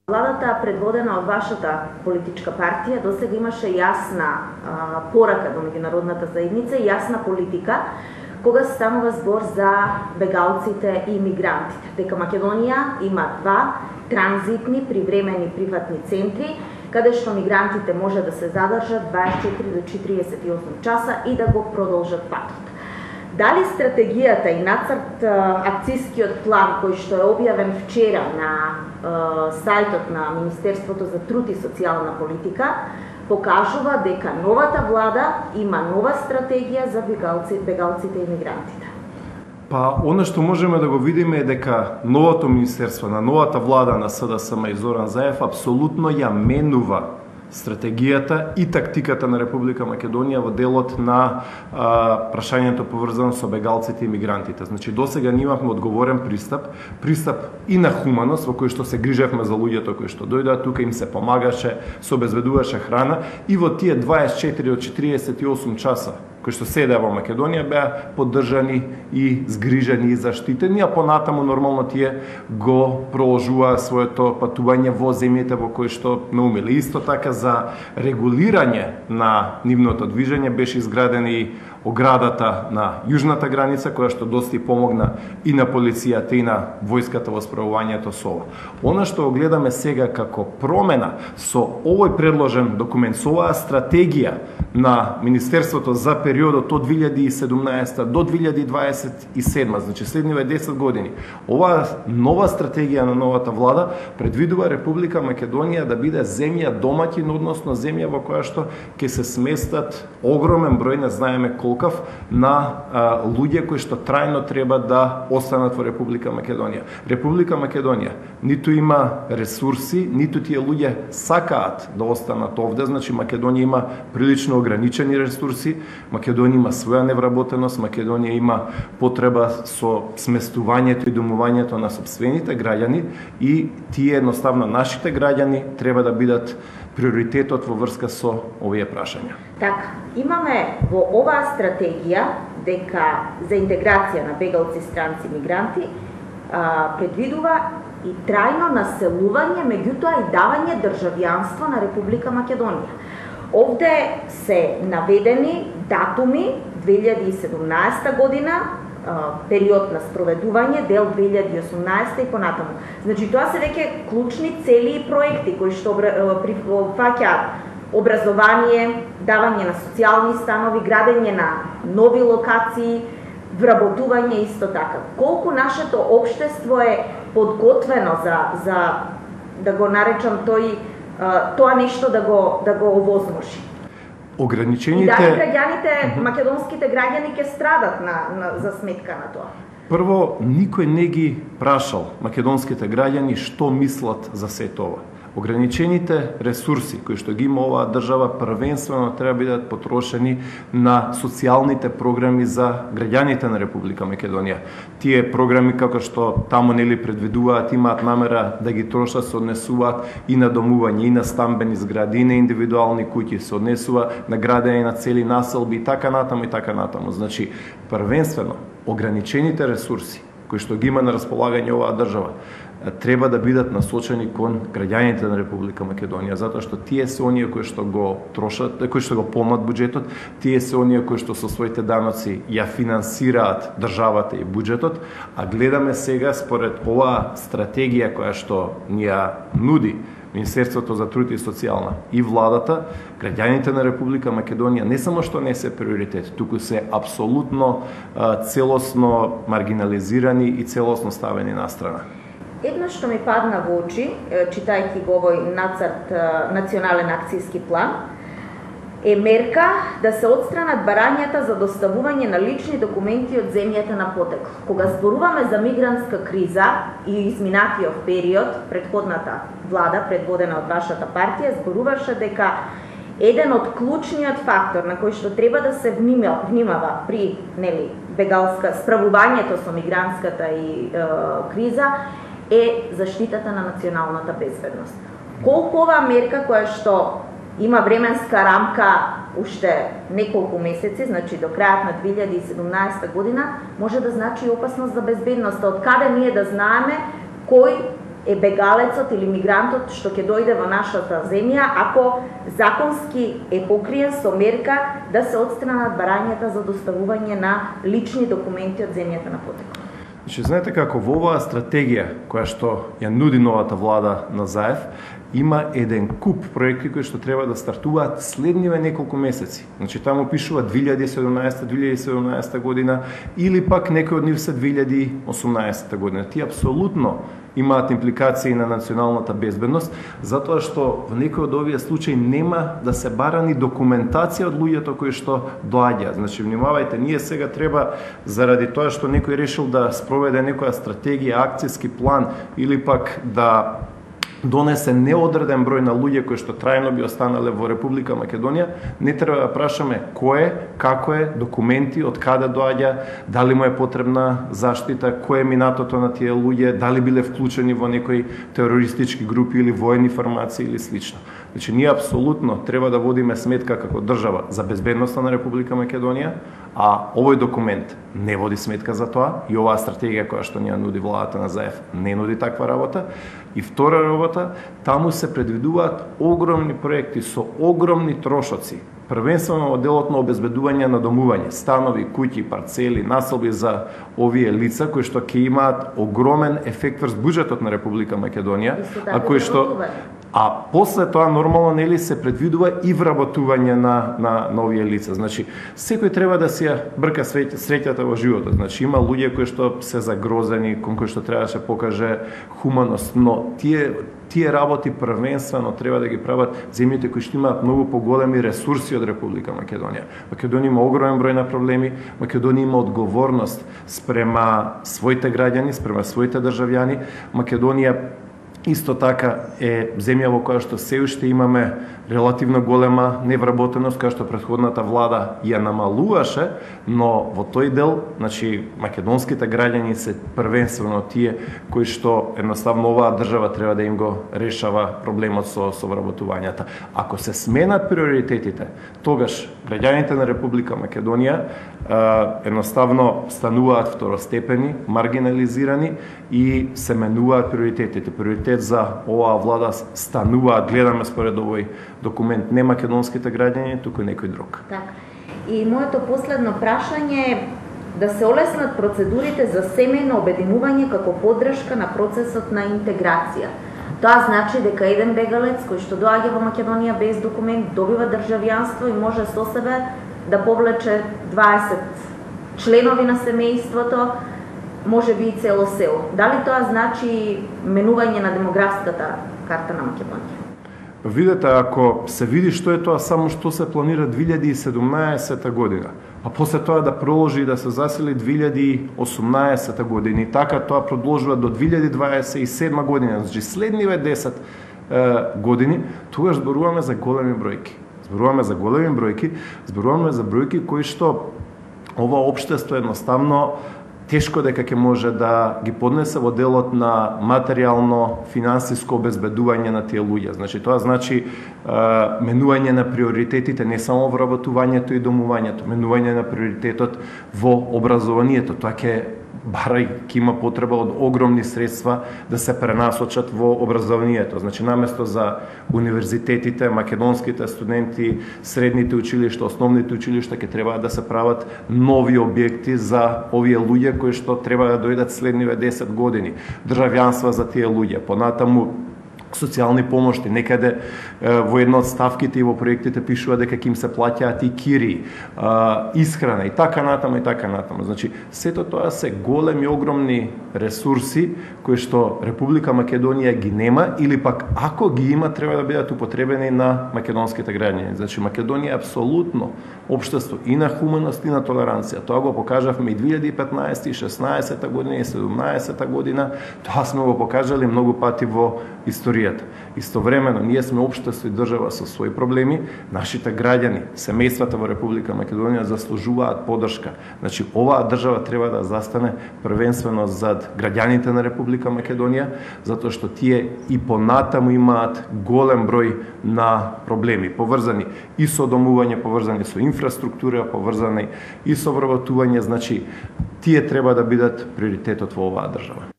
Владата, предводена од вашата политичка партија, досега имаше јасна порака до меѓународната заедница и јасна политика кога станува збор за бегалците и мигрантите. Дека Македонија има 2 транзитни привремени прифатни центри, каде што мигрантите може да се задржат 24 до 48 часа и да го продолжат патот. Дали стратегијата и нацрт акцијскиот план кој што е објавен вчера на сајтот на Министерството за труд и социјална политика покажува дека новата влада има нова стратегија за бегалците и мигрантите? Па, оно што можеме да го видиме е дека новото министерство на новата влада на СДСМ и Зоран Заев апсолутно ја менува стратегијата и тактиката на Република Македонија во делот на прашањето поврзано со бегалците и мигрантите. Значи, досега ние имавме одговорен пристап и на хуманост, во кој што се грижевме за луѓето кои што дојдоа тука, им се помагаше, се обезбедуваше храна и во тие 24 од 48 часа кои што седеа во Македонија беа поддржани и згрижени и заштитени, а понатаму нормално тие го продолжуваа своето патување во земјите во кои што наумеле. Исто така за регулирање на нивното движење беше изградена и оградата на јужната граница, која што доста и помогна и на полицијата и на војската во справувањето со ова. Она што го гледаме сега како промена со овој предложен документ, со оваа стратегија на Министерството за периодот од 2017 до 2027, значи следниве 10 години, оваа нова стратегија на новата влада предвидува Република Македонија да биде земја домаќин, односно земја во која што ќе се сместат огромен број, не знаеме колкав, на луѓе кои што трајно треба да останат во Република Македонија. Република Македонија ниту има ресурси, ниту тие луѓе сакаат да останат овде, значи Македонија има прилично ограничени ресурси, Македонија има своја невработеност, Македонија има потреба со сместувањето и домувањето на сопствените граѓани и тие едноставно нашите граѓани треба да бидат приоритетот во врска со овие прашања. Така, имаме во оваа стратегија дека за интеграција на бегалци, странци, мигранти предвидува и трајно населување, меѓутоа и давање државјанство на Република Македонија. Овде се наведени датуми 2017 година, период на спроведување, дел 2018 и понатаму. Значи, тоа се веќе клучни цели и проекти кои што фаќаат образование, давање на социјални станови, градење на нови локации, вработување исто така. Колку нашето општество е подготвено за да го наречам тоа нешто да го овозможи. Ограничените... И дали граѓаните, македонските граѓани ќе страдат за сметка на тоа? Прво, никој не ги прашал македонските граѓани што мислат за се тоа. Ограничените ресурси кои што ги има оваа држава првенствено треба да бидат потрошени на социјалните програми за граѓаните на Република Македонија. Тие програми како што таму нели предвидуваат, имаат намера да ги трошат, се однесуваат и на домување, и на стамбени згради, и на индивидуални куќи, се однесува на градење на цели населби и така натаму и така натаму. Значи, првенствено ограничените ресурси кои што ги има на располагање оваа држава треба да бидат насочени кон граѓаните на Република Македонија, затоа што тие се оние кои што го трошат, кои што го полнат буџетот, тие се оние кои што со своите даноци ја финансираат државата и буџетот, а гледаме сега според оваа стратегија која што ни ја нуди Министерството за труд и социјална и владата, граѓаните на Република Македонија не само што не се приоритет, туку се апсолутно целосно маргинализирани и целосно ставени на страна. Едно што ми падна во очи, читајќи го овој нацрт национален акцијски план, е мерка да се отстранат барањата за доставување на лични документи од земјата на потекло. Кога зборуваме за мигрантска криза и изминатиот период, предходната влада, предводена од вашата партија, зборуваше дека еден од клучниот фактор на кој што треба да се внимава при бегалска справувањето со мигрантската и криза е заштитата на националната безбедност. Колку оваа мерка која што има временска рамка уште неколку месеци, значи до крајот на 2017 година, може да значи опасност за безбедноста. Од каде ние да знаеме кој е бегалецот или мигрантот што ќе дојде во нашата земја, ако законски е покриен со мерка да се отстранат барањата за доставување на лични документи од земјата на потекло. Значи, знаете како во оваа стратегија која што ја нуди новата влада на Заев, има еден куп проекти кои што треба да стартуваат следниве неколку месеци. Значи, таму пишува 2017 година или пак некои од нив се 2018 година. Тие апсолутно имаат импликации на националната безбедност, затоа што во некои од овие случаи нема да се бара ни документација од луѓето кои што доаѓаат. Значи, внимавајте, ние сега треба, заради тоа што некој решил да спроведе некоја стратегија, акцијски план или пак да донесе неодреден број на луѓе кои што трајно би останале во Република Македонија, не треба да прашаме кој е, како е, документи, од каде доаѓа, дали му е потребна заштита, кој е минатото на тие луѓе, дали биле вклучени во некои терористички групи или воени формации или слично. Значи, ние апсолутно треба да водиме сметка како држава за безбедноста на Република Македонија, а овој документ не води сметка за тоа и оваа стратегија која што ни ја нуди владата на Заев не нуди таква работа. И втора работа, таму се предвидуваат огромни проекти со огромни трошоци, првенствено во делот на обезбедување на домување, станови, куќи, парцели, населби за овие лица кои што ќе имаат огромен ефект врз буџетот на Република Македонија, а после тоа нормално нели се предвидува и вработување на овие лица. Значи, секој треба да си ја брка среќата во животот. Значи, има луѓе кои што се загрозени, кон кои што треба да се покаже хуманост, но тие работи првенствено треба да ги прават земјите кои што имаат многу поголеми ресурси од Република Македонија. Македонија има огромен број на проблеми, Македонија има одговорност спрема своите граѓани, спрема своите државјани. Македонија исто така е земја во која што се уште имаме релативно голема невработеност, која што претходната влада ја намалуваше, но во тој дел, значи, македонските граѓани се првенствено тие кои што едноставно оваа држава треба да им го решава проблемот со вработувањата. Ако се сменат приоритетите, тогаш граѓаните на Република Македонија едноставно стануваат второстепени, маргинализирани и се менуваат приоритетите. Приоритет за оваа влада стануваат, гледаме според овој документ, не македонските граѓани, туку некој друг. Така. И моето последно прашање е да се олеснат процедурите за семејно обединување како поддршка на процесот на интеграција. Тоа значи дека еден бегалец кој што доаѓа во Македонија без документ добива државјанство и може со себе да повлече 20 членови на семејството, може би и цело село. Дали тоа значи менување на демографската карта на Македонија? Видете, ако се види што е тоа само што се планира 2017 година, па после тоа да проложи и да се засили 2018 година и така тоа продолжува до 2027 година, значи следниве 10 години, тогаш зборуваме за големи бројки. Зборуваме за големи бројки, зборуваме за бројки кои што ова општество едноставно тешко дека ќе може да ги поднесе во делот на материјално финансиско обезбедување на тие луѓе. Значи, тоа значи менување на приоритетите не само во вработувањето и домувањето, менување на приоритетот во образованието. Тоа ќе барајќи има потреба од огромни средства да се пренасочат во образованието. Значи, наместо за универзитетите, македонските студенти, средните училишта, основните училишта ќе треба да се прават нови објекти за овие луѓе кои што треба да дојдат следниве 10 години. Државјанства за тие луѓе, понатаму социјални помошти, некаде во една од ставките и во проектите пишува дека ќе им се плаќаат и кири, исхрана и така натаму и така натаму. Значи, сето тоа се големи, огромни ресурси кои што Република Македонија ги нема или пак ако ги има треба да бидат употребени на македонските граѓани. Значи, Македонија е апсолутно општество и на хуманост и на толеранција. Тоа го покажавме и 2015, и 16 година, и 17 година. Тоа сме го покажали многу пати во историјата. Истовремено, ние сме општество и држава со своји проблеми, нашите граѓани, семејствата во Република Македонија заслужуваат поддршка. Значи, оваа држава треба да застане првенствено зад граѓаните на Република Македонија, затоа што тие и понатаму имаат голем број на проблеми, поврзани и со домување, поврзани со инфраструктура, поврзани и со вработување, значи, тие треба да бидат приоритетот во оваа држава.